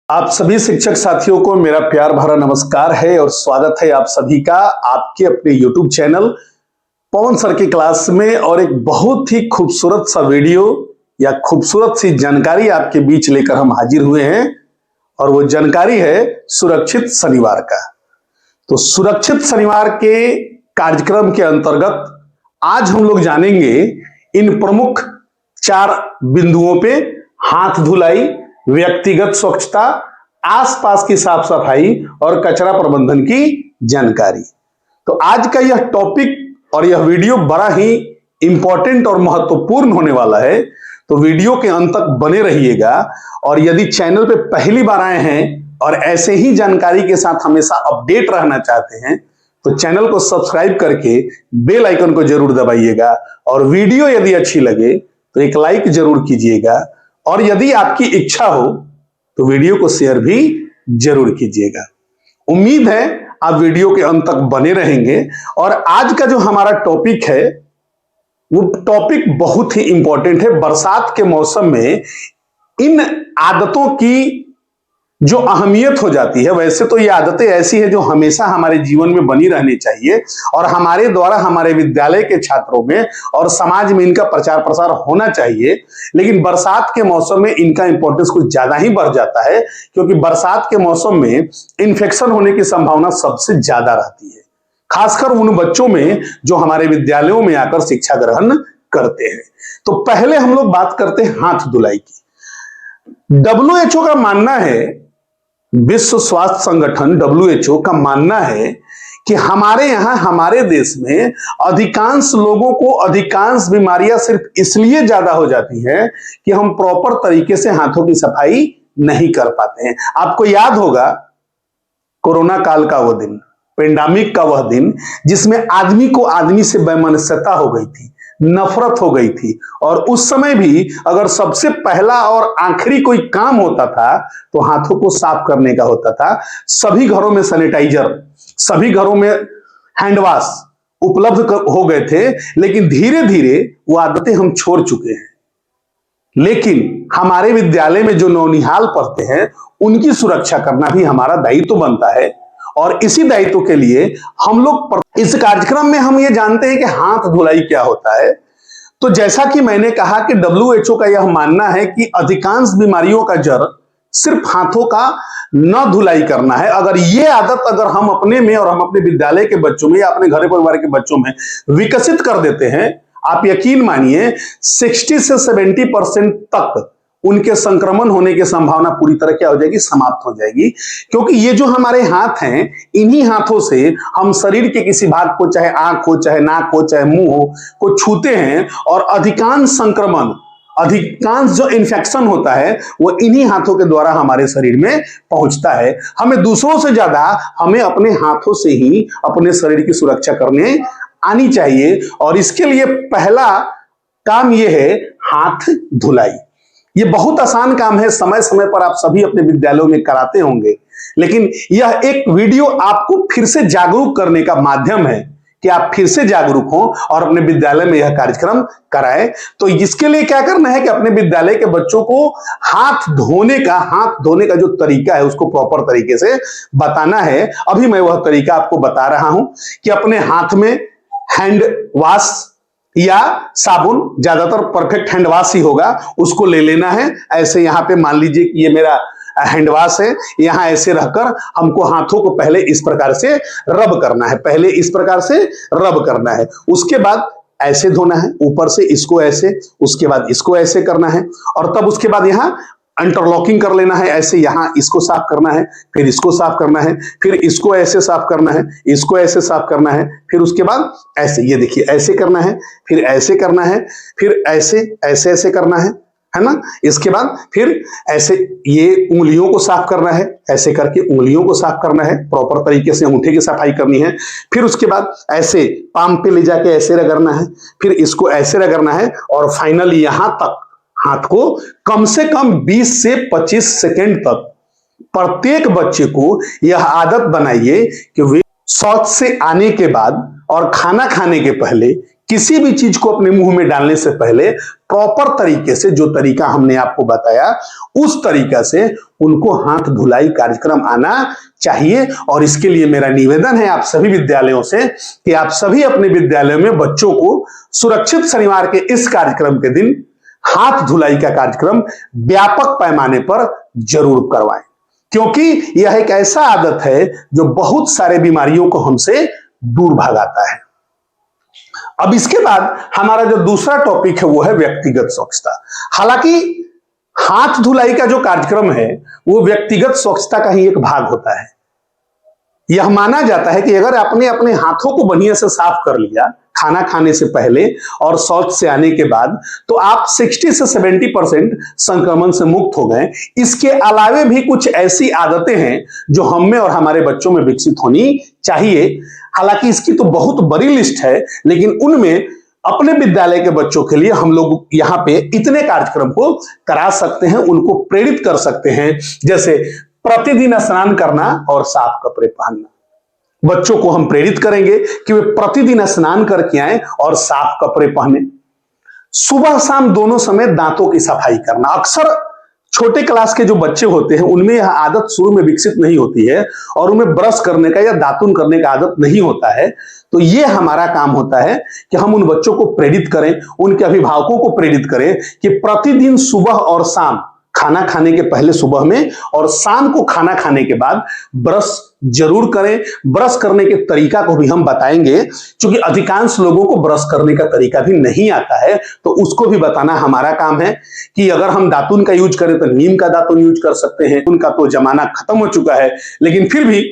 आप सभी शिक्षक साथियों को मेरा प्यार भरा नमस्कार है और स्वागत है आप सभी का आपके अपने YouTube चैनल पवन सर की क्लास में। और एक बहुत ही खूबसूरत सा वीडियो या खूबसूरत सी जानकारी आपके बीच लेकर हम हाजिर हुए हैं और वो जानकारी है सुरक्षित शनिवार का। तो सुरक्षित शनिवार के कार्यक्रम के अंतर्गत आज हम लोग जानेंगे इन प्रमुख 4 बिंदुओं पे: हाथ धुलाई, व्यक्तिगत स्वच्छता, आसपास की साफ सफाई और कचरा प्रबंधन की जानकारी। तो आज का यह टॉपिक और यह वीडियो बड़ा ही इंपॉर्टेंट और महत्वपूर्ण होने वाला है, तो वीडियो के अंत तक बने रहिएगा। और यदि चैनल पे पहली बार आए हैं और ऐसे ही जानकारी के साथ हमेशा अपडेट रहना चाहते हैं तो चैनल को सब्सक्राइब करके बेल आइकन को जरूर दबाइएगा। और वीडियो यदि अच्छी लगे तो एक लाइक जरूर कीजिएगा और यदि आपकी इच्छा हो तो वीडियो को शेयर भी जरूर कीजिएगा। उम्मीद है आप वीडियो के अंत तक बने रहेंगे। और आज का जो हमारा टॉपिक है वो टॉपिक बहुत ही इंपॉर्टेंट है। बरसात के मौसम में इन आदतों की जो अहमियत हो जाती है, वैसे तो ये आदतें ऐसी है जो हमेशा हमारे जीवन में बनी रहनी चाहिए और हमारे द्वारा हमारे विद्यालय के छात्रों में और समाज में इनका प्रचार प्रसार होना चाहिए। लेकिन बरसात के मौसम में इनका इंपॉर्टेंस कुछ ज्यादा ही बढ़ जाता है, क्योंकि बरसात के मौसम में इन्फेक्शन होने की संभावना सबसे ज्यादा रहती है, खासकर उन बच्चों में जो हमारे विद्यालयों में आकर शिक्षा ग्रहण करते हैं। तो पहले हम लोग बात करते हैं हाथ धुलाई की। WHO का मानना है, विश्व स्वास्थ्य संगठन WHO का मानना है कि हमारे यहां हमारे देश में अधिकांश लोगों को अधिकांश बीमारियां सिर्फ इसलिए ज्यादा हो जाती है कि हम प्रॉपर तरीके से हाथों की सफाई नहीं कर पाते हैं। आपको याद होगा कोरोना काल का वो दिन, पेंडेमिक का वह दिन, जिसमें आदमी को आदमी से वैमनस्यता हो गई थी, नफरत हो गई थी। और उस समय भी अगर सबसे पहला और आखिरी कोई काम होता था तो हाथों को साफ करने का होता था। सभी घरों में सैनिटाइजर, सभी घरों में हैंड वॉश उपलब्ध हो गए थे, लेकिन धीरे धीरे वो आदतें हम छोड़ चुके हैं। लेकिन हमारे विद्यालय में जो नौनिहाल पढ़ते हैं उनकी सुरक्षा करना भी हमारा दायित्व बनता है। और इसी दायित्व के लिए हम लोग इस कार्यक्रम में हम ये जानते हैं कि हाथ धुलाई क्या होता है। तो जैसा कि मैंने कहा कि WHO का यह मानना है कि अधिकांश बीमारियों का जड़ सिर्फ हाथों का न धुलाई करना है। अगर ये आदत अगर हम अपने में और हम अपने विद्यालय के बच्चों में या अपने घर परिवार के बच्चों में विकसित कर देते हैं, आप यकीन मानिए 60 से 70% तक उनके संक्रमण होने की संभावना पूरी तरह क्या हो जाएगी, समाप्त हो जाएगी। क्योंकि ये जो हमारे हाथ हैं, इन्हीं हाथों से हम शरीर के किसी भाग को, चाहे आंख हो, चाहे नाक हो, चाहे मुंह हो, को छूते हैं। और अधिकांश संक्रमण, अधिकांश जो इन्फेक्शन होता है वो इन्हीं हाथों के द्वारा हमारे शरीर में पहुंचता है। हमें दूसरों से ज्यादा हमें अपने हाथों से ही अपने शरीर की सुरक्षा करने आनी चाहिए। और इसके लिए पहला काम यह है हाथ धुलाई। ये बहुत आसान काम है, समय समय पर आप सभी अपने विद्यालयों में कराते होंगे, लेकिन यह एक वीडियो आपको फिर से जागरूक करने का माध्यम है कि आप फिर से जागरूक हो और अपने विद्यालय में यह कार्यक्रम कराएं। तो इसके लिए क्या करना है कि अपने विद्यालय के बच्चों को हाथ धोने का जो तरीका है उसको प्रॉपर तरीके से बताना है। अभी मैं वह तरीका आपको बता रहा हूं कि अपने हाथ में हैंड वॉश या साबुन, ज्यादातर परफेक्ट हैंड वॉश ही होगा, उसको ले लेना है। ऐसे यहां पे मान लीजिए कि ये मेरा हैंड वॉश है, यहां ऐसे रहकर हमको हाथों को पहले इस प्रकार से रब करना है, पहले इस प्रकार से रब करना है। उसके बाद ऐसे धोना है, ऊपर से इसको ऐसे, उसके बाद इसको ऐसे करना है और तब उसके बाद यहां इंटरलॉकिंग कर लेना है। ऐसे यहां इसको साफ करना है, फिर इसको साफ करना है, फिर इसको ऐसे साफ करना है, इसको ऐसे साफ करना है, फिर उसके बाद ऐसे, ये देखिए ऐसे करना है, फिर ऐसे करना है, फिर ऐसे ऐसे ऐसे करना है ना। इसके बाद फिर ऐसे ये उंगलियों को साफ करना है, ऐसे करके उंगलियों को साफ करना है, प्रॉपर तरीके से अंगूठे की सफाई करनी है। फिर उसके बाद ऐसे पाम पे ले जाके ऐसे रगड़ना है, फिर इसको ऐसे रगड़ना है और फाइनली यहां तक हाथ को कम से कम 20 से 25 सेकंड तक प्रत्येक बच्चे को यह आदत बनाइए कि वे शौच से आने के बाद और खाना खाने के पहले किसी भी चीज को अपने मुंह में डालने से पहले प्रॉपर तरीके से, जो तरीका हमने आपको बताया उस तरीका से उनको हाथ धुलाई कार्यक्रम आना चाहिए। और इसके लिए मेरा निवेदन है आप सभी विद्यालयों से कि आप सभी अपने विद्यालयों में बच्चों को सुरक्षित शनिवार के इस कार्यक्रम के दिन हाथ धुलाई का कार्यक्रम व्यापक पैमाने पर जरूर करवाएं, क्योंकि यह एक ऐसा आदत है जो बहुत सारे बीमारियों को हमसे दूर भगाता है। अब इसके बाद हमारा जो दूसरा टॉपिक है वो है व्यक्तिगत स्वच्छता। हालांकि हाथ धुलाई का जो कार्यक्रम है वो व्यक्तिगत स्वच्छता का ही एक भाग होता है। यह माना जाता है कि अगर आपने अपने हाथों को बढ़िया से साफ कर लिया खाना खाने से पहले और शौच से आने के बाद, तो आप 60 से 70% संक्रमण से मुक्त हो गए। इसके अलावे भी कुछ ऐसी आदतें हैं जो हम में और हमारे बच्चों में विकसित होनी चाहिए। हालांकि इसकी तो बहुत बड़ी लिस्ट है, लेकिन उनमें अपने विद्यालय के बच्चों के लिए हम लोग यहाँ पे इतने कार्यक्रम को करा सकते हैं, उनको प्रेरित कर सकते हैं। जैसे प्रतिदिन स्नान करना और साफ कपड़े पहनना। बच्चों को हम प्रेरित करेंगे कि वे प्रतिदिन स्नान करके आए और साफ कपड़े पहने। सुबह शाम दोनों समय दांतों की सफाई करना। अक्सर छोटे क्लास के जो बच्चे होते हैं उनमें यह आदत शुरू में विकसित नहीं होती है और उन्हें ब्रश करने का या दातुन करने का आदत नहीं होता है। तो ये हमारा काम होता है कि हम उन बच्चों को प्रेरित करें, उनके अभिभावकों को प्रेरित करें कि प्रतिदिन सुबह और शाम, खाना खाने के पहले सुबह में और शाम को खाना खाने के बाद ब्रश जरूर करें। ब्रश करने के तरीका को भी हम बताएंगे, क्योंकि अधिकांश लोगों को ब्रश करने का तरीका भी नहीं आता है, तो उसको भी बताना हमारा काम है। कि अगर हम दातुन का यूज करें तो नीम का दातुन यूज कर सकते हैं। उनका तो जमाना खत्म हो चुका है, लेकिन फिर भी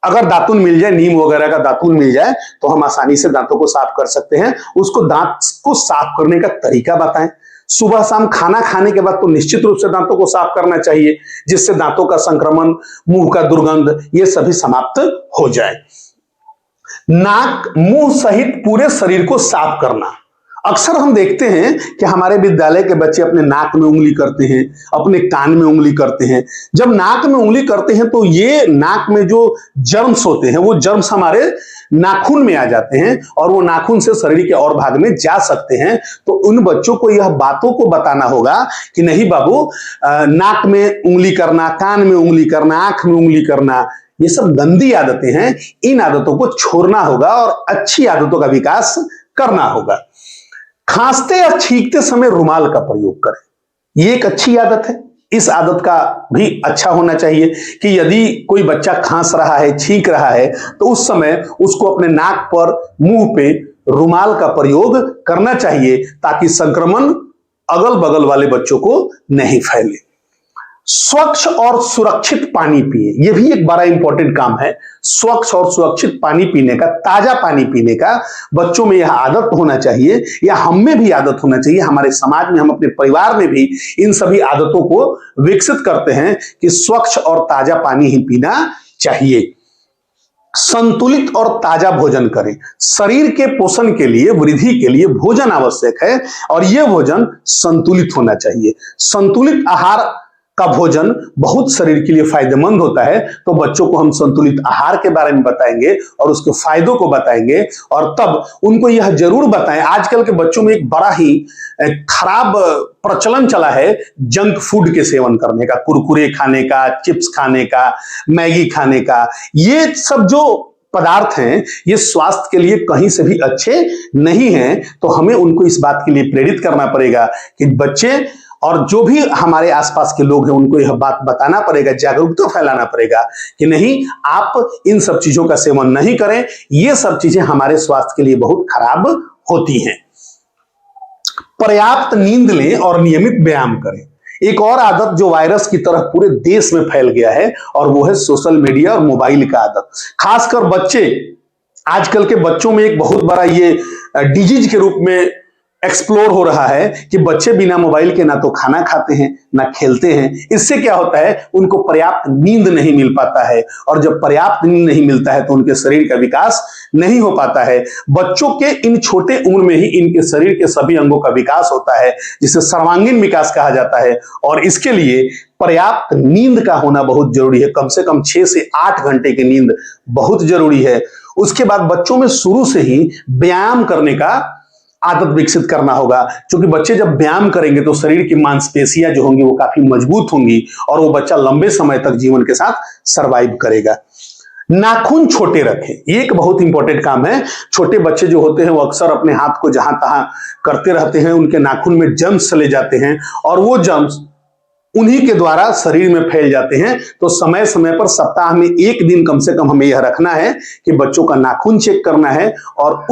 अगर दातुन मिल जाए, नीम वगैरह का दातुन मिल जाए, तो हम आसानी से दांतों को साफ कर सकते हैं। उसको दांत को साफ करने का तरीका बताएं। सुबह शाम खाना खाने के बाद तो निश्चित रूप से दांतों को साफ करना चाहिए, जिससे दांतों का संक्रमण, मुंह का दुर्गंध, ये सभी समाप्त हो जाए। नाक, मुंह सहित पूरे शरीर को साफ करना। अक्सर हम देखते हैं कि हमारे विद्यालय के बच्चे अपने नाक में उंगली करते हैं, अपने कान में उंगली करते हैं। जब नाक में उंगली करते हैं तो ये नाक में जो जर्म्स होते हैं वो जर्म्स हमारे नाखून में आ जाते हैं और वो नाखून से शरीर के और भाग में जा सकते हैं। तो उन बच्चों को यह बातों को बताना होगा कि नहीं बाबू, नाक में उंगली करना, कान में उंगली करना, आंख में उंगली करना, ये सब गंदी आदतें हैं। इन आदतों को छोड़ना होगा और अच्छी आदतों का विकास करना होगा। खांसते या छींकते समय रुमाल का प्रयोग करें। ये एक अच्छी आदत है। इस आदत का भी अच्छा होना चाहिए कि यदि कोई बच्चा खांस रहा है, छींक रहा है, तो उस समय उसको अपने नाक पर, मुंह पे रुमाल का प्रयोग करना चाहिए, ताकि संक्रमण अगल बगल वाले बच्चों को नहीं फैले। स्वच्छ और सुरक्षित पानी पिए। यह भी एक बड़ा इंपॉर्टेंट काम है। स्वच्छ और सुरक्षित पानी पीने का, ताजा पानी पीने का बच्चों में यह आदत होना चाहिए, या हम में भी आदत होना चाहिए। हमारे समाज में, हम अपने परिवार में भी इन सभी आदतों को विकसित करते हैं कि स्वच्छ और ताजा पानी ही पीना चाहिए। संतुलित और ताजा भोजन करें। शरीर के पोषण के लिए, वृद्धि के लिए भोजन आवश्यक है और यह भोजन संतुलित होना चाहिए। संतुलित आहार का भोजन बहुत शरीर के लिए फायदेमंद होता है। तो बच्चों को हम संतुलित आहार के बारे में बताएंगे और उसके फायदों को बताएंगे, और तब उनको यह जरूर बताएं। आजकल के बच्चों में एक बड़ा ही खराब प्रचलन चला है जंक फूड के सेवन करने का, कुरकुरे खाने का, चिप्स खाने का, मैगी खाने का। ये सब जो पदार्थ हैं ये स्वास्थ्य के लिए कहीं से भी अच्छे नहीं हैं। तो हमें उनको इस बात के लिए प्रेरित करना पड़ेगा कि बच्चे और जो भी हमारे आसपास के लोग हैं उनको यह बात बताना पड़ेगा, जागरूकता फैलाना पड़ेगा कि नहीं, आप इन सब चीजों का सेवन नहीं करें। ये सब चीजें हमारे स्वास्थ्य के लिए बहुत खराब होती हैं। पर्याप्त नींद लें और नियमित व्यायाम करें। एक और आदत जो वायरस की तरह पूरे देश में फैल गया है और वो है सोशल मीडिया और मोबाइल का आदत। खासकर बच्चे, आजकल के बच्चों में एक बहुत बड़ा ये डिजीज के रूप में एक्सप्लोर हो रहा है कि बच्चे बिना मोबाइल के ना तो खाना खाते हैं ना खेलते हैं। इससे क्या होता है, उनको पर्याप्त नींद नहीं मिल पाता है, और जब पर्याप्त नींद नहीं मिलता है तो उनके शरीर का विकास नहीं हो पाता है। बच्चों के इन छोटे उम्र में ही इनके शरीर के सभी अंगों का विकास होता है, जिसे सर्वांगीण विकास कहा जाता है, और इसके लिए पर्याप्त नींद का होना बहुत जरूरी है। कम से कम 6 से 8 घंटे की नींद बहुत जरूरी है। उसके बाद बच्चों में शुरू से ही व्यायाम करने का आदत विकसित करना होगा, क्योंकि बच्चे जब व्यायाम करेंगे तो शरीर की मांसपेशियां जो होंगी वो काफी मजबूत होंगी और वो बच्चा लंबे समय तक जीवन के साथ सरवाइव करेगा। नाखून छोटे रखें, ये एक बहुत इंपॉर्टेंट काम है। छोटे बच्चे जो होते हैं वो अक्सर अपने हाथ को जहां तहां करते रहते हैं, उनके नाखून में जर्म्स चले जाते हैं और वो जर्म्स उन्हीं के द्वारा शरीर में फैल जाते हैं। तो समय समय पर सप्ताह में एक दिन कम से कम हमें यह रखना है कि बच्चों का नाखून चेक करना है और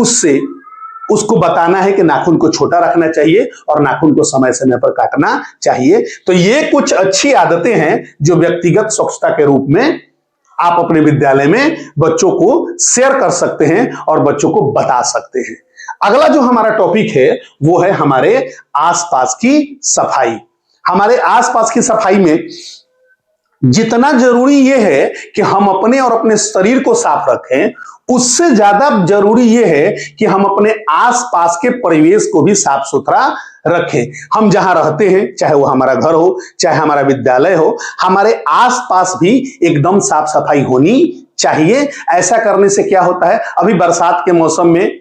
उसको बताना है कि नाखून को छोटा रखना चाहिए और नाखून को समय समय पर काटना चाहिए। तो ये कुछ अच्छी आदतें हैं जो व्यक्तिगत स्वच्छता के रूप में आप अपने विद्यालय में बच्चों को शेयर कर सकते हैं और बच्चों को बता सकते हैं। अगला जो हमारा टॉपिक है वो है हमारे आसपास की सफाई। हमारे आसपास की सफाई में जितना जरूरी यह है कि हम अपने और अपने शरीर को साफ रखें, उससे ज्यादा जरूरी यह है कि हम अपने आसपास के परिवेश को भी साफ सुथरा रखें। हम जहां रहते हैं, चाहे वो हमारा घर हो, चाहे हमारा विद्यालय हो, हमारे आसपास भी एकदम साफ सफाई होनी चाहिए। ऐसा करने से क्या होता है, अभी बरसात के मौसम में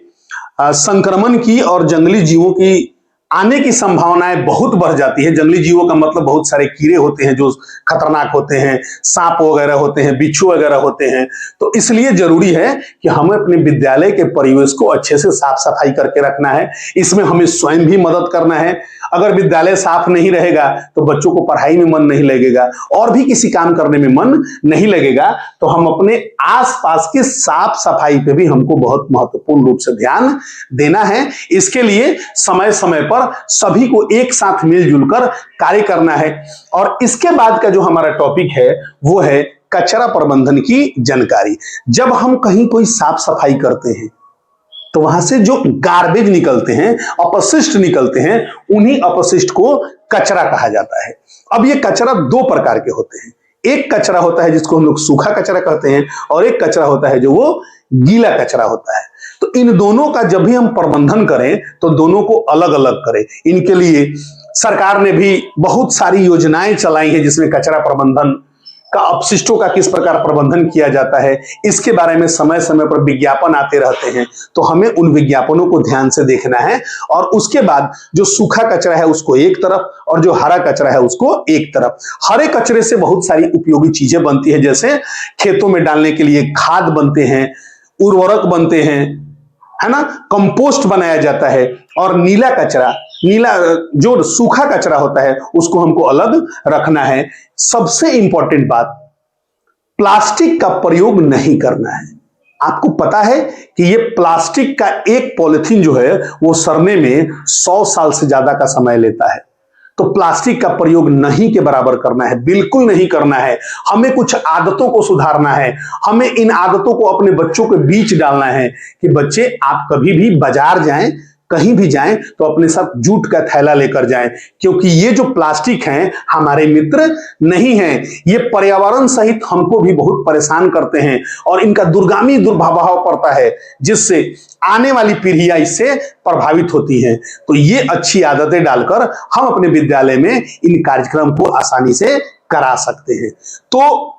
संक्रमण की और जंगली जीवों की आने की संभावनाएं बहुत बढ़ जाती है। जंगली जीवों का मतलब बहुत सारे कीड़े होते हैं जो खतरनाक होते हैं, सांप वगैरह होते हैं, बिच्छू वगैरह होते हैं। तो इसलिए जरूरी है कि हमें अपने विद्यालय के परिवेश को अच्छे से साफ सफाई करके रखना है। इसमें हमें स्वयं भी मदद करना है। अगर विद्यालय साफ नहीं रहेगा तो बच्चों को पढ़ाई में मन नहीं लगेगा और भी किसी काम करने में मन नहीं लगेगा। तो हम अपने आसपास की साफ सफाई पे भी हमको बहुत महत्वपूर्ण रूप से ध्यान देना है। इसके लिए समय समय पर सभी को एक साथ मिलजुल कर कार्य करना है। और इसके बाद का जो हमारा टॉपिक है वो है कचरा प्रबंधन की जानकारी। जब हम कहीं कोई साफ सफाई करते हैं तो वहां से जो गार्बेज निकलते हैं, अपशिष्ट निकलते हैं, उन्हीं अपशिष्ट को कचरा कहा जाता है। अब ये कचरा दो प्रकार के होते हैं। एक कचरा होता है जिसको हम लोग सूखा कचरा कहते हैं और एक कचरा होता है जो वो गीला कचरा होता है। तो इन दोनों का जब भी हम प्रबंधन करें तो दोनों को अलग अलग करें। इनके लिए सरकार ने भी बहुत सारी योजनाएं चलाई हैं जिसमें कचरा प्रबंधन का, अपशिष्टों का किस प्रकार प्रबंधन किया जाता है, इसके बारे में समय समय पर विज्ञापन आते रहते हैं। तो हमें उन विज्ञापनों को ध्यान से देखना है और उसके बाद जो सूखा कचरा है उसको एक तरफ और जो हरा कचरा है उसको एक तरफ। हरे कचरे से बहुत सारी उपयोगी चीजें बनती हैं, जैसे खेतों में डालने के लिए खाद बनते हैं, उर्वरक बनते हैं, है ना, कंपोस्ट बनाया जाता है। और नीला कचरा, जो सूखा कचरा होता है उसको हमको अलग रखना है। सबसे इंपॉर्टेंट बात, प्लास्टिक का प्रयोग नहीं करना है। आपको पता है कि ये प्लास्टिक का एक पॉलिथीन जो है वो सड़ने में 100 साल से ज्यादा का समय लेता है। तो प्लास्टिक का प्रयोग नहीं के बराबर करना है, बिल्कुल नहीं करना है। हमें कुछ आदतों को सुधारना है। हमें इन आदतों को अपने बच्चों के बीच डालना है कि बच्चे, आप कभी भी बाजार जाएं, कहीं भी जाएं तो अपने साथ जूट का थैला लेकर जाएं, क्योंकि ये जो प्लास्टिक हैं हमारे मित्र नहीं हैं। ये पर्यावरण सहित हमको भी बहुत परेशान करते हैं और इनका दूरगामी दुर्प्रभाव पड़ता है, जिससे आने वाली पीढ़ियां इससे प्रभावित होती हैं। तो ये अच्छी आदतें डालकर हम अपने विद्यालय में इन कार्यक्रम को आसानी से करा सकते हैं। तो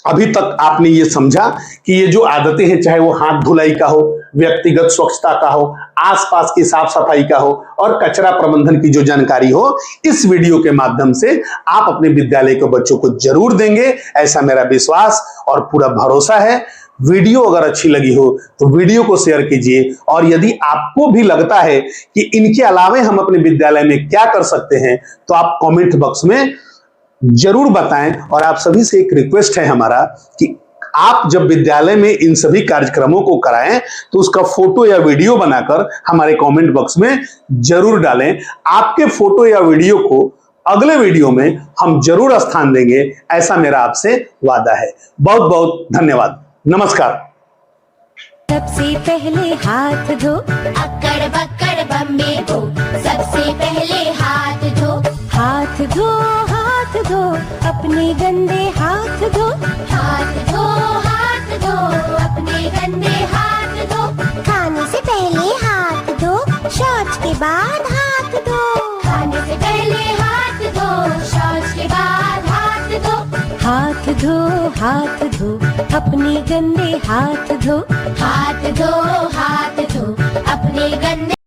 अभी तक आपने ये समझा कि ये जो आदतें हैं, चाहे वो हाथ धुलाई का हो, व्यक्तिगत स्वच्छता का हो, आसपास की साफ सफाई का हो और कचरा प्रबंधन की जो जानकारी हो, इस वीडियो के माध्यम से आप अपने विद्यालय के बच्चों को जरूर देंगे, ऐसा मेरा विश्वास और पूरा भरोसा है। वीडियो अगर अच्छी लगी हो तो वीडियो को शेयर कीजिए और यदि आपको भी लगता है कि इनके अलावे हम अपने विद्यालय में क्या कर सकते हैं तो आप कमेंट बॉक्स में जरूर बताएं। और आप सभी से एक रिक्वेस्ट है हमारा कि आप जब विद्यालय में इन सभी कार्यक्रमों को कराएं तो उसका फोटो या वीडियो बनाकर हमारे कमेंट बॉक्स में जरूर डालें। आपके फोटो या वीडियो को अगले वीडियो में हम जरूर स्थान देंगे, ऐसा मेरा आपसे वादा है। बहुत बहुत धन्यवाद। नमस्कार। सबसे पहले हाथ धो, अक्कड़ बक्कड़ बम्बे धो। सबसे पहले हाथ धो, हाथ धो, हाथ धो, अपने गंदे हाथ धो। हाथ धो, हाथ धो, अपने गंदे हाथ धो। खाने से पहले हाथ धो, शौच के बाद हाथ धो। खाने से पहले हाथ धो, शौच के बाद हाथ धो। हाथ धो, हाथ धो, अपने गंदे हाथ धो। हाथ धो, हाथ धो, अपने गंदे